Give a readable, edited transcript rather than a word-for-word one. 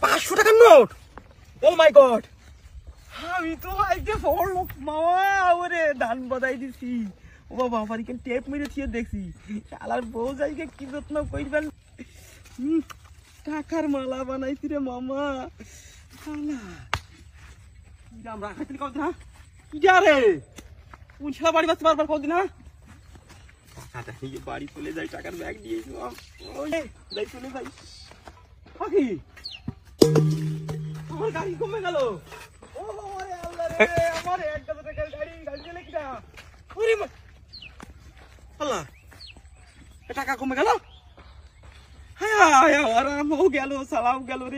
500 টাকার নোট। ও মাই গড, আমি তো আজকে বড় লোক মামা। ওরে ধান বাদাই দিছি। ও বাবা, ফারিকেন টেপ মেরে থিয়ে দেখছি। শালার বউ যাইকে কি যত্ন কইবেন। টাকার মালা বানাইছি রে মামা। শালা দাম রাখাইছিলি কত না? কি রে কোন শালা বাড়ি বাচ্চা বারবার কত না? টাকাটা নিয়ে বাড়ি চলে যাই, টাকার ব্যাগ দিয়েছি। যাই চলে যাই। পাখি, আমার গাড়ি কমে গেল। ও আরে আল্লাহ রে, আমার 1000 টাকার গাড়ি গেলে কিনা? ওরে আল্লাহ, টাকা কমে গেল। হ্যাঁ, আর আমও গেল, সালাও গেল রে।